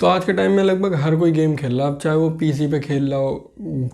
तो आज के टाइम में लगभग हर कोई गेम खेल रहा है, अब चाहे वो पीसी पे खेल रहा हो,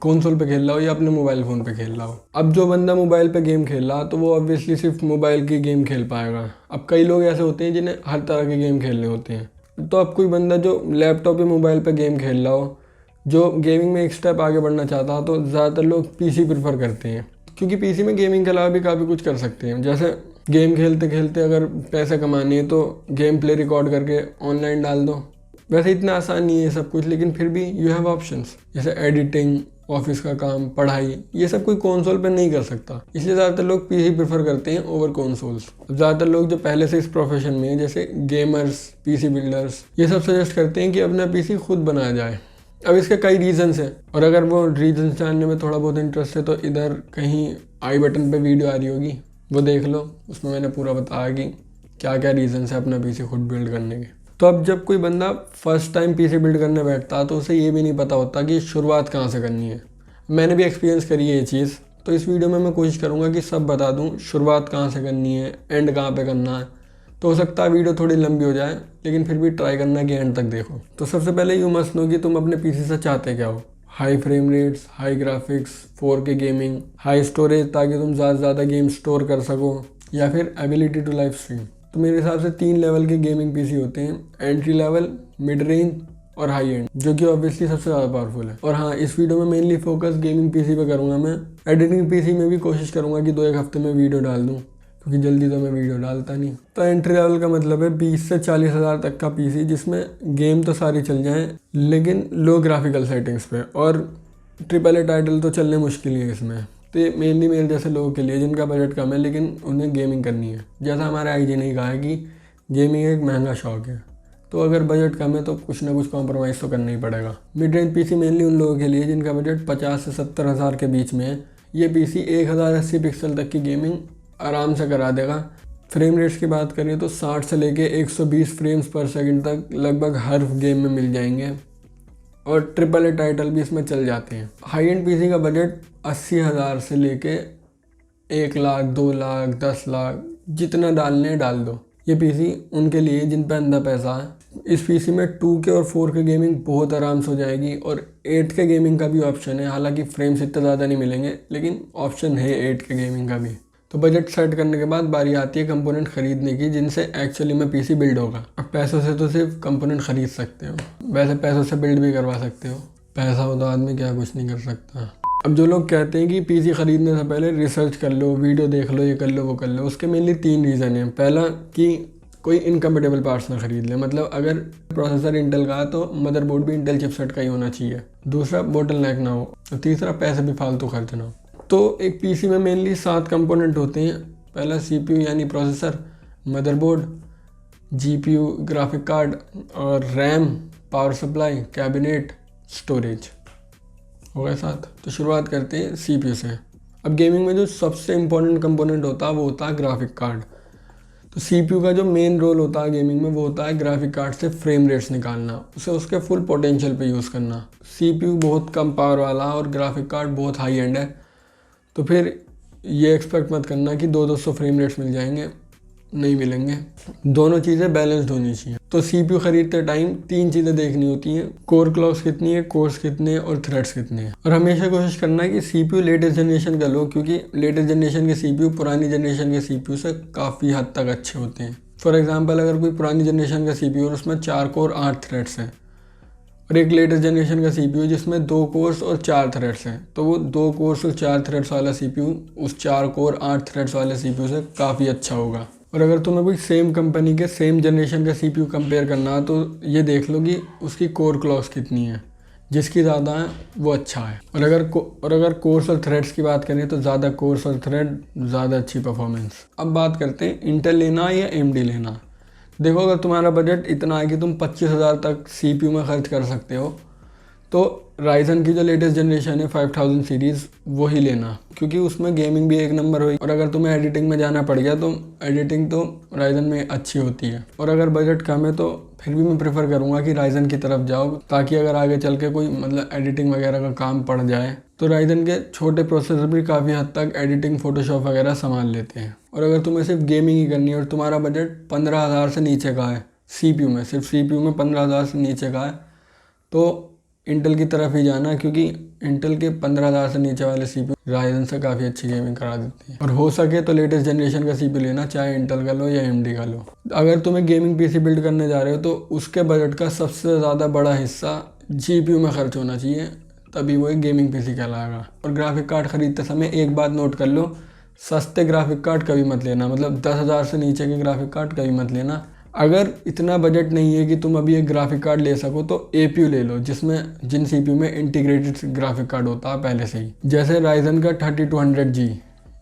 कंसोल पे खेल रहा हो या अपने मोबाइल फ़ोन पे खेल रहा हो। अब जो बंदा मोबाइल पे गेम खेल रहा तो वो ऑब्वियसली सिर्फ मोबाइल की गेम खेल पाएगा। अब कई लोग ऐसे होते हैं जिन्हें हर तरह के गेम खेलने होते हैं। तो अब कोई बंदा जो लैपटॉप या मोबाइल पर गेम खेल रहा हो, जो गेमिंग में एक स्टेप आगे बढ़ना चाहता हो, तो ज़्यादातर लोग पीसी प्रेफर करते हैं, क्योंकि पीसी में गेमिंग के अलावा भी काफ़ी कुछ कर सकते हैं। जैसे गेम खेलते खेलते अगर पैसे कमाने हैं तो गेम प्ले रिकॉर्ड करके ऑनलाइन डाल दो। वैसे इतना आसान नहीं है ये सब कुछ, लेकिन फिर भी यू हैव ऑप्शंस, जैसे एडिटिंग, ऑफिस का काम, पढ़ाई, ये सब कोई कंसोल पे नहीं कर सकता। इसलिए ज़्यादातर लोग पीसी प्रेफर करते हैं ओवर कंसोल्स। ज़्यादातर लोग जो पहले से इस प्रोफेशन में हैं, जैसे गेमर्स, पीसी बिल्डर्स, ये सब सजेस्ट करते हैं कि अपना पीसी खुद बनाया जाए। अब इसके कई रीजंस हैं, और अगर वो रीजंस जानने में थोड़ा बहुत इंटरेस्ट है तो इधर कहीं आई बटन पे वीडियो आ रही होगी, वो देख लो। उसमें मैंने पूरा बताया कि क्या क्या रीजंस है अपना पीसी खुद बिल्ड करने के। तो अब जब कोई बंदा फर्स्ट टाइम पीसी बिल्ड करने बैठता है तो उसे ये भी नहीं पता होता कि शुरुआत कहाँ से करनी है। मैंने भी एक्सपीरियंस करी है ये चीज़, तो इस वीडियो में मैं कोशिश करूँगा कि सब बता दूँ, शुरुआत कहाँ से करनी है, एंड कहाँ पे करना है। तो हो सकता है वीडियो थोड़ी लंबी हो जाए, लेकिन फिर भी ट्राई करना कि एंड तक देखो। तो सबसे पहले यू मस्ट नो कि तुम अपने पीसी से चाहते क्या हो। High frame rates, high graphics, 4K gaming, high storage ताकि तुम ज़्यादा से ज़्यादा गेम स्टोर कर सको, या फिर एबिलिटी टू लाइव स्ट्रीम। तो मेरे हिसाब से 3 लेवल के गेमिंग पीसी होते हैं, एंट्री लेवल, मिड रेंज और हाई एंड, जो कि ऑब्वियसली सबसे ज़्यादा पावरफुल है। और हाँ, इस वीडियो में मेनली फोकस गेमिंग पीसी पे करूँगा। मैं एडिटिंग पीसी में भी कोशिश करूँगा कि 2-1 हफ्ते में वीडियो डाल दूँ, क्योंकि जल्दी तो मैं वीडियो डालता नहीं। तो एंट्री लेवल का मतलब है 20 से 40 हज़ार तक का पीसी, जिसमें गेम तो सारी चल जाएँ लेकिन लो ग्राफिकल सेटिंग्स पे, और AAA टाइटल तो चलने मुश्किल ही है इसमें। तो ये मेनली मेरे जैसे लोगों के लिए जिनका बजट कम है लेकिन उन्हें गेमिंग करनी है। जैसा हमारे आईजी ने कहा है कि गेमिंग एक महंगा शौक है, तो अगर बजट कम है तो कुछ ना कुछ कॉम्प्रोमाइज़ तो करना ही पड़ेगा। मिड रेंज पीसी मेनली उन लोगों के लिए जिनका बजट 50 से 70 हज़ार के बीच में है। ये पीसी 1080 पिक्सल तक की गेमिंग आराम से करा देगा। फ्रेम रेट्स की बात करें तो 60 से लेके 120 फ्रेम्स पर सेकंड तक लगभग हर गेम में मिल जाएंगे, और AAA टाइटल भी इसमें चल जाते हैं। हाई एंड पीसी का बजट 80,000 से लेके 1 लाख, 2 लाख, 10 लाख, जितना डालने डाल दो। ये पीसी उनके लिए जिन पे अंधा पैसा है। इस पीसी में 2K और 4K गेमिंग बहुत आराम से हो जाएगी, और 8K गेमिंग का भी ऑप्शन है। हालांकि फ्रेम्स इतने ज़्यादा नहीं मिलेंगे, लेकिन ऑप्शन है 8K गेमिंग का भी। तो बजट सेट करने के बाद बारी आती है कंपोनेंट खरीदने की, जिनसे एक्चुअली में पीसी बिल्ड होगा। अब पैसों से तो सिर्फ कंपोनेंट खरीद सकते हो, वैसे पैसों से बिल्ड भी करवा सकते हो। पैसा हो तो आदमी क्या कुछ नहीं कर सकता। अब जो लोग कहते हैं कि पीसी खरीदने से पहले रिसर्च कर लो, वीडियो देख लो, ये कर लो, वो कर लो, उसके मेनली 3 रीज़न हैं। पहला कि कोई इनकम्पेटेबल पार्ट्स ना खरीद ले, मतलब अगर प्रोसेसर इंटेल का है तो मदरबोर्ड भी इंटेल चिपसेट का ही होना चाहिए। दूसरा, बोटलनेक ना हो। और तीसरा, पैसे भी फालतू खर्च ना हो। तो एक पीसी में मेनली 7 कंपोनेंट होते हैं। पहला CPU यानी processor, motherboard, GPU graphic card, और RAM, power supply, cabinet, storage, हो गए 7। तो शुरुआत करते हैं CPU से। अब गेमिंग में जो सबसे इम्पोर्टेंट कंपोनेंट होता है वो होता है ग्राफिक कार्ड। तो CPU का जो मेन रोल होता है गेमिंग में वो होता है ग्राफिक कार्ड से फ्रेम रेट्स निकालना, उसे उसके फुल पोटेंशियल पे यूज़ करना। CPU बहुत कम पावर वाला और ग्राफिक कार्ड बहुत हाई एंड है, तो फिर ये एक्सपेक्ट मत करना कि 200 फ्रेम रेट्स मिल जाएंगे, नहीं मिलेंगे। दोनों चीज़ें बैलेंस्ड होनी चाहिए। तो CPU खरीदते टाइम 3 चीज़ें देखनी होती हैं, कोर क्लॉक्स कितनी है, कोर्स कितने हैं, और थ्रेड्स कितने हैं। और हमेशा कोशिश करना है कि CPU लेटेस्ट जनरेशन का लो, क्योंकि लेटेस्ट जनरेशन के CPU पुरानी जनरेशन के CPU से काफ़ी हद तक अच्छे होते हैं। फॉर एग्जाम्पल, अगर कोई पुरानी जनरेशन का CPU और उसमें 4 कोर 8 थ्रेड्स हैं, और एक लेटेस्ट जनरेशन का CPU जिसमें 2 कोर्स और 4 थ्रेड्स हैं, तो वो 2 कोर्स और 4 थ्रेड्स वाला CPU उस 4 कोर 8 थ्रेड्स वाले CPU से काफ़ी अच्छा होगा। और अगर तुम्हें कोई सेम कंपनी के सेम जनरेशन का CPU कंपेयर करना है तो ये देख लो कि उसकी कोर क्लॉक्स कितनी है, जिसकी ज़्यादा है वो अच्छा है। और अगर कोर्स और थ्रेड्स की बात करें तो ज़्यादा कोर्स और थ्रेड ज़्यादा अच्छी परफॉर्मेंस। अब बात करते हैं इंटेल लेना या AMD लेना। देखो, अगर तुम्हारा बजट इतना है कि तुम 25,000 तक CPU में खर्च कर सकते हो, तो राइजन की जो लेटेस्ट जनरेशन है 5000 सीरीज़ वो ही लेना, क्योंकि उसमें गेमिंग भी एक नंबर हुई, और अगर तुम्हें एडिटिंग में जाना पड़ गया तो एडिटिंग तो राइजन में अच्छी होती है। और अगर बजट कम है तो फिर भी मैं प्रेफर करूँगा कि राइजन की तरफ जाओ, ताकि अगर आगे चल के कोई मतलब एडिटिंग वगैरह का काम पड़ जाए तो राइजन के छोटे प्रोसेसर भी काफ़ी हद तक एडिटिंग, फोटोशॉप वगैरह संभाल लेते हैं। और अगर तुम्हें सिर्फ गेमिंग ही करनी है और तुम्हारा बजट 15,000 से नीचे का है, CPU में, सिर्फ CPU में 15,000 से नीचे का है तो इंटेल की तरफ ही जाना, क्योंकि इंटेल के 15,000 से नीचे वाले CPU राइजन से काफ़ी अच्छी गेमिंग करा देती है। और हो सके तो लेटेस्ट जनरेशन का CPU लेना, चाहे इंटेल का लो या AMD का लो। अगर तुम्हें गेमिंग PC बिल्ड करने जा रहे हो तो उसके बजट का सबसे ज़्यादा बड़ा हिस्सा GPU में खर्च होना चाहिए, तभी वो एक गेमिंग PC कहलाएगा। और ग्राफिक कार्ड ख़रीदते समय एक बात नोट कर लो, सस्ते ग्राफिक कार्ड कभी मत लेना, मतलब 10,000 से नीचे के ग्राफिक कार्ड कभी मत लेना। अगर इतना बजट नहीं है कि तुम अभी एक ग्राफिक कार्ड ले सको तो APU ले लो, जिन CPU में इंटीग्रेटेड ग्राफिक कार्ड होता है पहले से ही, जैसे राइजन का 3200G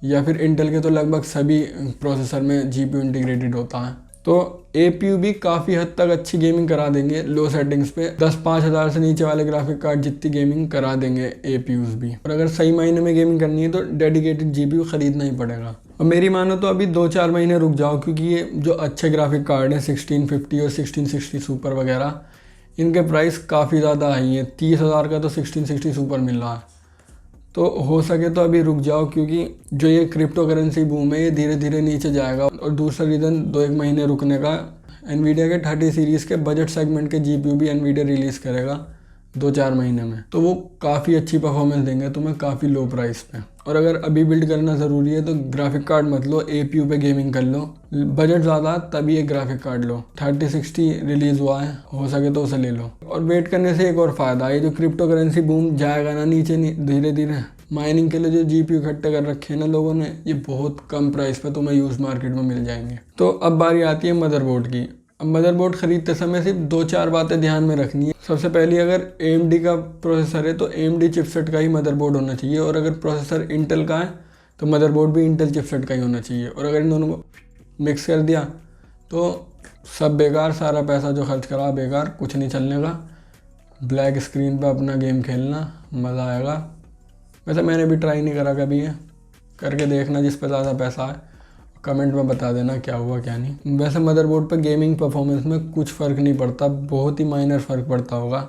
या फिर इंटेल के तो लगभग सभी प्रोसेसर में GPU इंटीग्रेटेड होता है। तो APU भी काफ़ी हद तक अच्छी गेमिंग करा देंगे लो सेटिंग्स पे। 10-5 हज़ार से नीचे वाले ग्राफिक कार्ड जितनी गेमिंग करा देंगे APUs भी। और अगर सही मायने में गेमिंग करनी है तो डेडिकेटेड GPU खरीदना ही पड़ेगा। और मेरी मानो तो अभी 2-4 महीने रुक जाओ, क्योंकि ये जो अच्छे ग्राफिक कार्ड हैं 1650 और 1660 सुपर वगैरह, इनके प्राइस काफ़ी ज़्यादा हाई है। 30,000 का तो 1660 सुपर मिल रहा है। तो हो सके तो अभी रुक जाओ, क्योंकि जो ये क्रिप्टो करेंसी बूम है ये धीरे धीरे नीचे जाएगा। और दूसरा रीज़न 2-1 महीने रुकने का, एनवीडिया के 30 सीरीज़ के बजट सेगमेंट के GPU भी एनवीडिया रिलीज़ करेगा 2-4 महीने में, तो वो काफ़ी अच्छी परफॉर्मेंस देंगे तुम्हें काफ़ी लो प्राइस पे। और अगर अभी बिल्ड करना ज़रूरी है तो ग्राफिक कार्ड मत लो, APU पे गेमिंग कर लो। बजट ज़्यादा तभी एक ग्राफिक कार्ड लो। 3060 रिलीज़ हुआ है, हो सके तो उसे ले लो। और वेट करने से एक और फ़ायदा है, जो क्रिप्टो करेंसी बूम जाएगा ना नीचे धीरे धीरे, माइनिंग के लिए जो GPU इकट्ठे कर रखे हैं ना लोगों ने, ये बहुत कम प्राइस पे तुम्हें यूज मार्केट में मिल जाएंगे। तो अब बारी आती है मदरबोर्ड की। अब मदरबोर्ड ख़रीदते समय सिर्फ 2-4 बातें ध्यान में रखनी है। सबसे पहली, अगर AMD का प्रोसेसर है तो AMD चिपसेट का ही मदरबोर्ड होना चाहिए। और अगर प्रोसेसर इंटेल का है तो मदरबोर्ड भी इंटेल चिपसेट का ही होना चाहिए। और अगर इन दोनों को मिक्स कर दिया तो सब बेकार, सारा पैसा जो खर्च करा बेकार, कुछ नहीं चलने का। ब्लैक स्क्रीन पे अपना गेम खेलना, मज़ा आएगा। वैसे मैंने भी ट्राई नहीं करा कभी, है करके देखना जिस पे ज़्यादा पैसा है, कमेंट में बता देना क्या हुआ क्या नहीं। वैसे मदरबोर्ड पे गेमिंग परफॉर्मेंस में कुछ फ़र्क नहीं पड़ता, बहुत ही माइनर फ़र्क पड़ता होगा,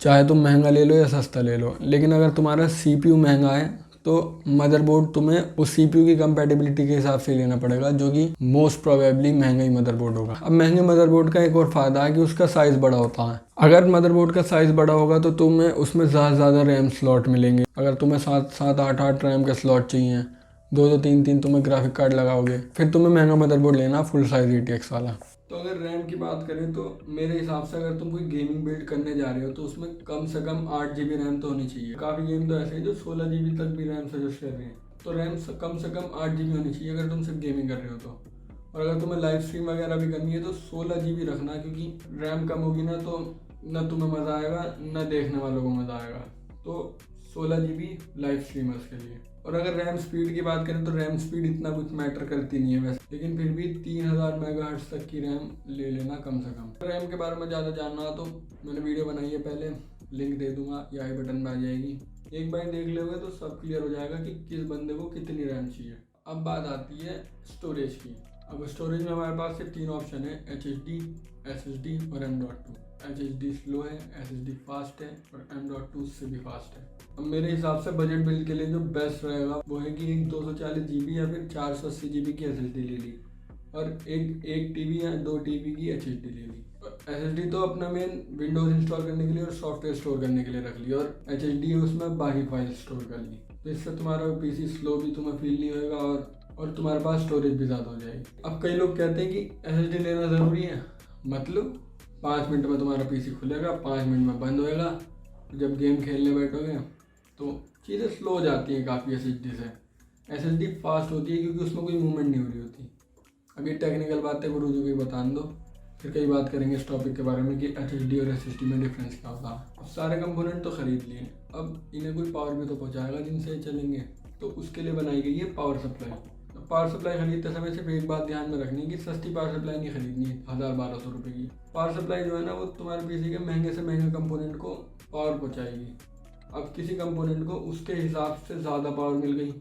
चाहे तुम महंगा ले लो या सस्ता ले लो। लेकिन अगर तुम्हारा CPU महंगा है तो मदरबोर्ड तुम्हें उस CPU की कंपैटिबिलिटी के हिसाब से लेना पड़ेगा, जो कि मोस्ट प्रोबेबली महंगा ही मदरबोर्ड होगा। अब महंगे मदरबोर्ड का एक और फ़ायदा है कि उसका साइज़ बड़ा होता है। अगर मदरबोर्ड का साइज़ बड़ा होगा तो तुम्हें उसमें ज़्यादा रैम स्लॉट मिलेंगे। अगर तुम्हें 7-8 रैम के स्लॉट चाहिए, 2-2 3-3 तुम्हें ग्राफिक कार्ड लगाओगे, फिर तुम्हें महंगा मदरबोर्ड लेना फुल साइज GTX वाला। तो अगर रैम की बात करें तो मेरे हिसाब से अगर तुम कोई गेमिंग बिल्ड करने जा रहे हो तो उसमें कम से कम 8 GB रैम तो होनी चाहिए। काफ़ी गेम तो ऐसे हैं जो 16 GB तक भी रैम सजेस्ट कर रहे हैं, तो रैम कम से कम 8 GB होनी चाहिए अगर तुम सिर्फ गेमिंग कर रहे हो तो। और अगर तुम्हें लाइव स्ट्रीम वगैरह भी करनी है तो 16 GB रखना, क्योंकि रैम कम होगी ना तो न तुम्हें मज़ा आएगा न देखने वालों को मज़ा आएगा। तो 16 GB लाइव स्ट्रीमर्स के लिए। और अगर रैम स्पीड की बात करें तो रैम स्पीड इतना कुछ मैटर करती नहीं है वैसे, लेकिन फिर भी 3000 मेगाहर्ट्ज़ तक की रैम ले लेना कम से कम। रैम के बारे में ज़्यादा जानना हो तो मैंने वीडियो बनाई है पहले, लिंक दे दूंगा या आई बटन में आ जाएगी। एक बार देख लोगे तो सब क्लियर हो जाएगा कि किस बंदे को कितनी रैम चाहिए। अब बात आती है स्टोरेज की। अब स्टोरेज में हमारे पास सिर्फ 3 ऑप्शन है, HDD, SSD और M.2। HDD स्लो है, SSD फास्ट है और M.2 उससे भी फास्ट है। अब मेरे हिसाब से बजट बिल्ड के लिए जो बेस्ट रहेगा वो है कि एक 240 GB या फिर 480 GB की SSD ले ली और एक TB या 2 TB की HDD ले ली। SSD तो अपना मेन विंडोज इंस्टॉल करने के लिए और सॉफ्टवेयर स्टोर करने के लिए रख ली, और HDD उसमें बाकी फाइल स्टोर कर ली। तो इससे तुम्हारा PC स्लो भी तुम्हें फील नहीं होगा और तुम्हारे पास स्टोरेज भी ज़्यादा हो जाएगी। अब कई लोग कहते हैं कि SSD लेना ज़रूरी है, मतलब 5 मिनट में तुम्हारा PC खुलेगा, 5 मिनट में बंद होएगा। जब गेम खेलने बैठोगे तो चीज़ें स्लो हो जाती हैं काफ़ी SSD से। SSD फास्ट होती है क्योंकि उसमें कोई मूवमेंट नहीं हो रही होती। अभी टेक्निकल बातें गुरु जी को बता दो, फिर कई बात करेंगे इस टॉपिक के बारे में कि HSD और SSD में डिफरेंस क्या होता है। अब सारे कंपोनेंट तो ख़रीद लिए, अब इन्हें कोई पावर भी तो पहुँचाएगा जिनसे चलेंगे, तो उसके लिए बनाई गई है पावर सप्लाई। पावर सप्लाई खरीदते समय सिर्फ एक बात ध्यान में रखनी है कि सस्ती पावर सप्लाई नहीं खरीदनी है 1000-1200 रुपये की। पावर सप्लाई जो है ना वो तुम्हारे PC के महंगे से महंगे कंपोनेंट को पावर पहुँचाएगी। अब किसी कंपोनेंट को उसके हिसाब से ज़्यादा पावर मिल गई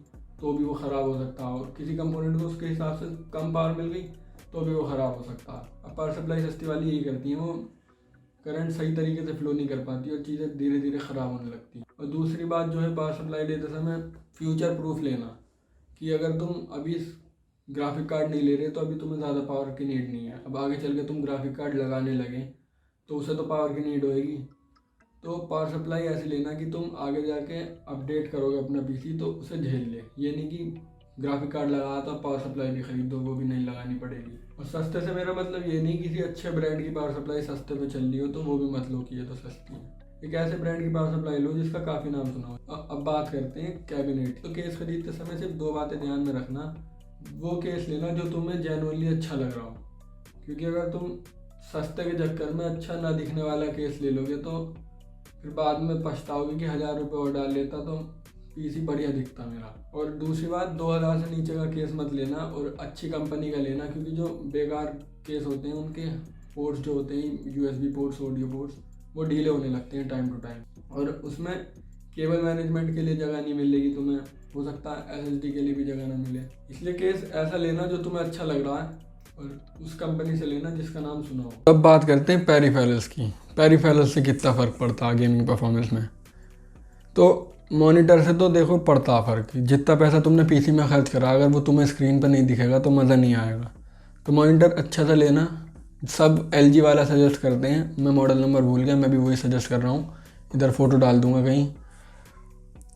तो भी वो ख़राब हो सकता है, और किसी कंपोनेंट को उसके हिसाब से कम पावर मिल गई तो भी वो ख़राब हो सकता है। अब पावर सप्लाई सस्ती वाली यही करती है, वो करंट सही तरीके से फ्लो नहीं कर पाती और चीज़ें धीरे धीरे ख़राब होने लगती हैं। और दूसरी बात जो है पावर सप्लाई लेते समय फ्यूचर प्रूफ लेना, कि अगर तुम अभी ग्राफिक कार्ड नहीं ले रहे तो अभी तुम्हें ज़्यादा पावर की नीड नहीं है। अब आगे चल के तुम ग्राफिक कार्ड लगाने लगे तो उसे तो पावर की नीड होएगी। तो पावर सप्लाई ऐसे लेना कि तुम आगे जाके अपडेट करोगे अपना पीसी तो उसे झेल ले। ये नहीं कि ग्राफिक कार्ड लगाया तो पावर सप्लाई भी खरीद दो, वो भी नहीं लगानी पड़ेगी। और सस्ते से मेरा मतलब ये नहीं किसी अच्छे ब्रांड की पावर सप्लाई सस्ते पे चल रही हो तो वो भी मत लो कि ये तो सस्ती है। एक ऐसे ब्रांड की पावर सप्लाई लो जिसका काफ़ी नाम सुना हो। अब बात करते हैं कैबिनेट। तो केस खरीदते समय सिर्फ 2 बातें ध्यान में रखना। वो केस लेना जो तुम्हें जेन्युइनली अच्छा लग रहा हो, क्योंकि अगर तुम सस्ते के चक्कर में अच्छा ना दिखने वाला केस ले लोगे तो फिर बाद में पछताओगे कि 1000 रुपये और डाल लेता तो पीसी बढ़िया दिखता मेरा। और दूसरी बात, 2000 से नीचे का केस मत लेना और अच्छी कंपनी का लेना, क्योंकि जो बेकार केस होते हैं उनके पोर्ट्स जो होते हैं यूएसबी पोर्ट्स, ऑडियो पोर्ट्स, वो ढीले होने लगते हैं टाइम टू टाइम। और उसमें केबल मैनेजमेंट के लिए जगह नहीं मिलेगी तुम्हें, हो सकता है एसएसडी के लिए भी जगह ना मिले। इसलिए केस ऐसा लेना जो तुम्हें अच्छा लग रहा है और उस कंपनी से लेना जिसका नाम सुना हो। अब बात करते हैं पेरिफेरल्स की। पेरिफेरल्स से कितना फ़र्क पड़ता है गेमिंग परफॉर्मेंस में। तो मॉनिटर से तो देखो पड़ता फ़र्क, जितना पैसा तुमने पीसी में खर्च करा अगर वो तुम्हें स्क्रीन पर नहीं दिखेगा तो मज़ा नहीं आएगा। तो मॉनिटर अच्छा सा लेना। सब LG वाला सजेस्ट करते हैं, मैं मॉडल नंबर भूल गया, मैं भी वही सजेस्ट कर रहा हूँ, इधर फ़ोटो डाल दूँगा कहीं।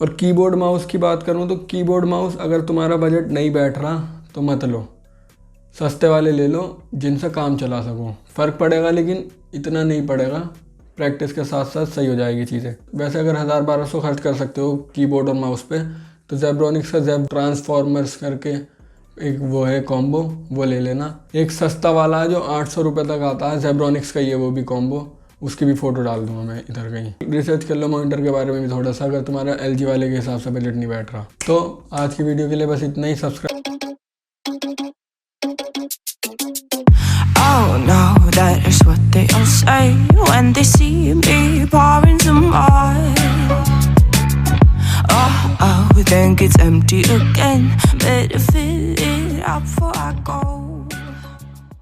और कीबोर्ड माउस की बात करूँ तो कीबोर्ड माउस अगर तुम्हारा बजट नहीं बैठ रहा तो मत लो, सस्ते वाले ले लो जिनसे काम चला सको। फ़र्क पड़ेगा लेकिन इतना नहीं पड़ेगा, प्रैक्टिस के साथ साथ सही हो जाएगी चीज़ें। वैसे अगर 1000-1200 खर्च कर सकते हो कीबोर्ड और माउस पे तो जेब्रॉनिक्स का जेब ट्रांसफॉर्मर्स करके एक वो है कॉम्बो, वो ले लेना। एक सस्ता वाला है जो 800 रुपये तक आता है, जेब्रॉनिक्स का ही है वो भी कॉम्बो, उसकी भी फ़ोटो डाल दूंगा मैं इधर कहीं। रिसर्च कर लो मॉनिटर के बारे में भी थोड़ा सा, अगर तुम्हारा LG वाले के हिसाब से बजट नहीं बैठ रहा। तो आज की वीडियो के लिए बस इतना ही। Subscribe Oh no, that is what they all say when they see me pouring some more. Oh, think it's empty again. Better fill it up before I go.